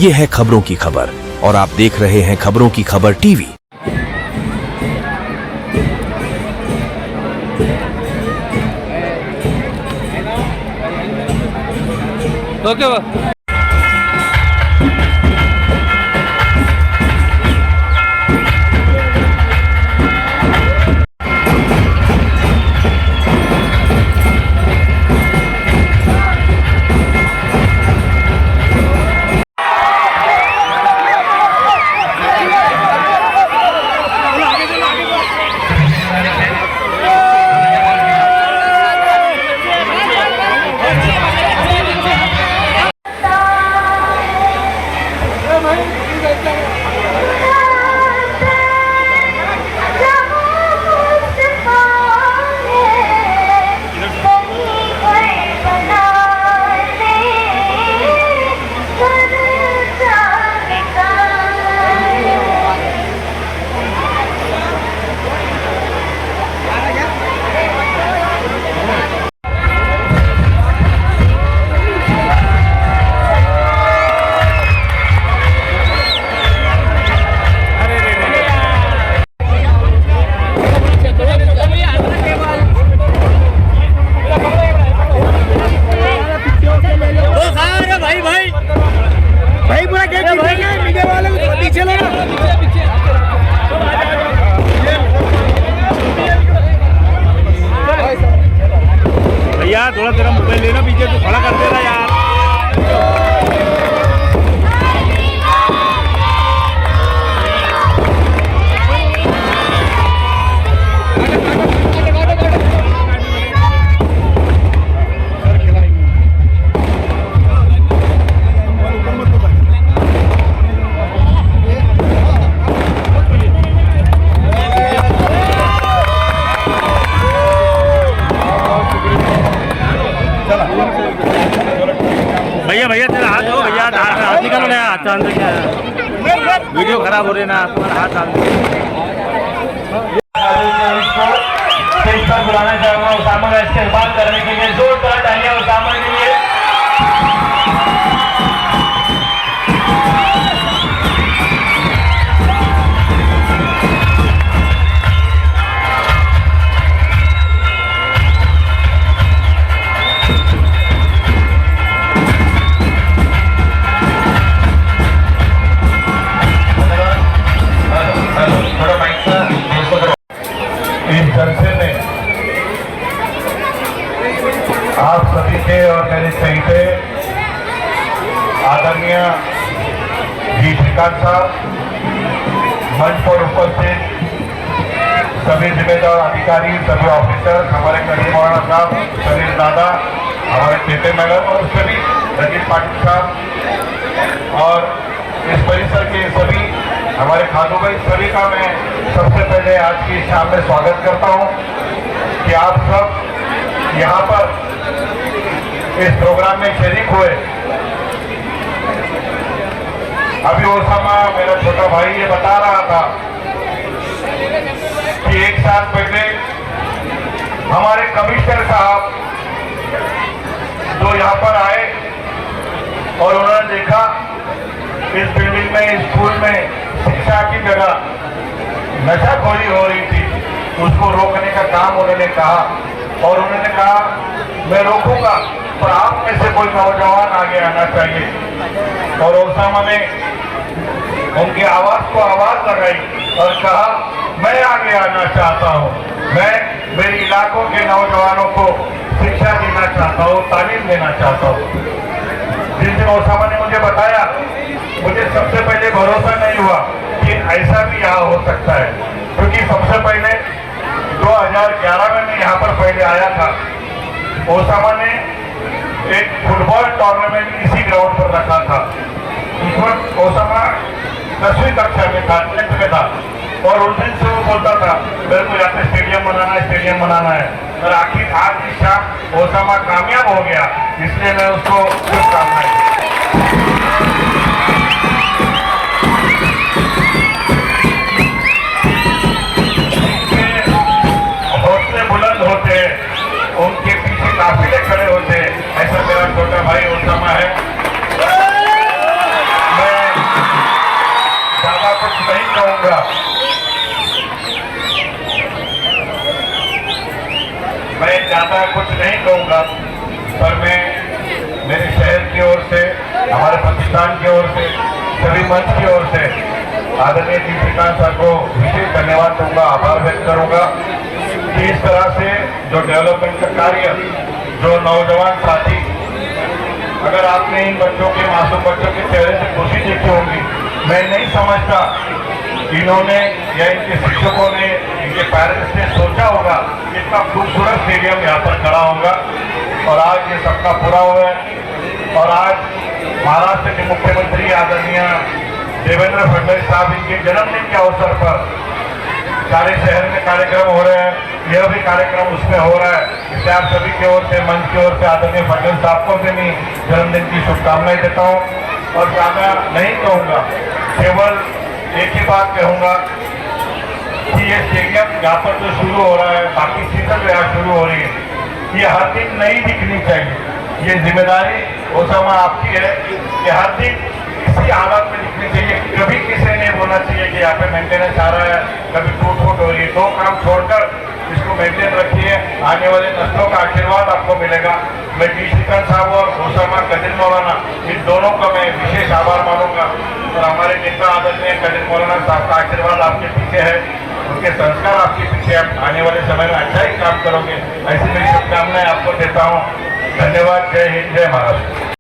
ये है खबरों की खबर और आप देख रहे हैं खबरों की खबर टीवी। ओके भैया थोड़ा तेरा मोबाइल लेना, पीछे तू खड़ा कर दे रहा यार। भैया भैया तेरा हाथ हो, भैया हाथ निकालो ना, हाथ डाल दे, क्या वीडियो खराब हो रही है ना, तुम्हारा हाथ डाल दो। स्टेज पर बुलाना चाहूंगा उसामा का इस्तेमाल करने के लिए, जोरदार तालियां उसामा के लिए। आप सभी के और मेरे सहित आदरणीय जी श्रीकांत साहब, मंच पर उपस्थित सभी जिम्मेदार अधिकारी, सभी ऑफिसर, हमारे करीम मौलाना साहब, सलीम दादा, हमारे चेते मैडम और सभी रजीत पाटिल साहब और इस परिसर के सभी हमारे खानू भाई, सभी का मैं सबसे पहले आज की शाम में स्वागत करता हूं कि आप सब यहाँ पर इस प्रोग्राम में शरीक हुए। अभी ओसामा मेरा छोटा भाई ये बता रहा था कि एक साल पहले हमारे कमिश्नर साहब जो यहाँ पर आए और उन्होंने देखा इस बिल्डिंग में, स्कूल में शिक्षा की जगह नशाखोरी हो रही थी, उसको रोकने का काम उन्होंने कहा और उन्होंने कहा मैं रोकूंगा पर आप में से कोई नौजवान आगे आना चाहिए। और ओसामा ने उनकी आवाज को आवाज लगाई और कहा मैं आगे आना चाहता हूं, मैं मेरे इलाकों के नौजवानों को शिक्षा देना चाहता हूं, तालीम देना चाहता हूं। जिस दिन ओसामा ने मुझे बताया, मुझे सबसे पहले भरोसा नहीं हुआ कि ऐसा भी यहाँ हो सकता है, क्योंकि सबसे पहले 2011 में मैं यहाँ पर पहले आया था। ओसामा ने एक फुटबॉल टूर्नामेंट इसी ग्राउंड पर रखा था। उस वक्त ओसामा 10वीं कक्षा में था, 10th में था और उस दिन से वो बोलता था मेरे को यहाँ पे स्टेडियम बनाना है, स्टेडियम बनाना है। और आखिर आज की शाम ओसामा कामयाब हो गया, इसलिए मैं उसको शुभकामनाएं। हौसले बुलंद होते हैं, उनके पीछे काफिले खड़े होते हैं, ऐसा मेरा छोटा भाई ओसामा है। मैं कहूंगा। मैं ज्यादा कुछ नहीं कहूंगा, पर मैं मेरे शहर की ओर से, हमारे पाकिस्तान की ओर से, सभी मंच की ओर से आदरणीय जी श्रीकांत सर को विशेष धन्यवाद दूंगा, आभार व्यक्त करूंगा कि इस तरह से जो डेवलपमेंट का कार्य, जो नौजवान साथी, अगर आपने इन बच्चों के, मासूम बच्चों के चेहरे से खुशी देखी होगी, मैं नहीं समझता इन्होंने या इनके शिक्षकों ने, इनके पेरेंट्स ने सोचा होगा कि इतना खूबसूरत स्टेडियम यहाँ पर खड़ा होगा। और आज ये सबका पूरा हुआ है। और आज महाराष्ट्र के मुख्यमंत्री आदरणीय देवेंद्र फडणवीस साहब, इनके जन्मदिन के अवसर पर सारे शहर में कार्यक्रम हो रहे हैं, यह भी कार्यक्रम उसमें हो रहा है। इसलिए आप सभी की ओर से, मंच की ओर से आदरणीय फडणवीस साहब को भी मैं जन्मदिन की शुभकामनाएं देता हूँ। और ज़्यादा नहीं कहूँगा, केवल एक ही बात कहूँगा कि ये स्टेडियम यहाँ पर जो शुरू हो रहा है, बाकी सीजन यहाँ शुरू हो रही है, ये हर दिन नहीं दिखनी चाहिए। ये जिम्मेदारी ओसामा आपकी है कि हर दिन इसी हालत में दिखनी चाहिए। कभी किसी ने बोलना चाहिए कि यहाँ पे मेंटेनेंस आ रहा है, कभी टूट फूट हो रही है। दो काम छोड़कर इसको मेंटेन रखिए, आने वाले नस्लों का आशीर्वाद आपको मिलेगा। मैं डी श्रीकांत साहब और ओसामा कदिर मौलाना, इन दोनों का मैं विशेष आभार मानूंगा। और हमारे नेता आदरणीय कदिर मौलाना साहब का आशीर्वाद आपके पीछे है, उनके संस्कार आपके पीछे, आप आने वाले समय में अच्छा ही काम करोगे, ऐसी मेरी शुभकामनाएं आपको देता हूँ। धन्यवाद। जय हिंद, जय महाराष्ट्र।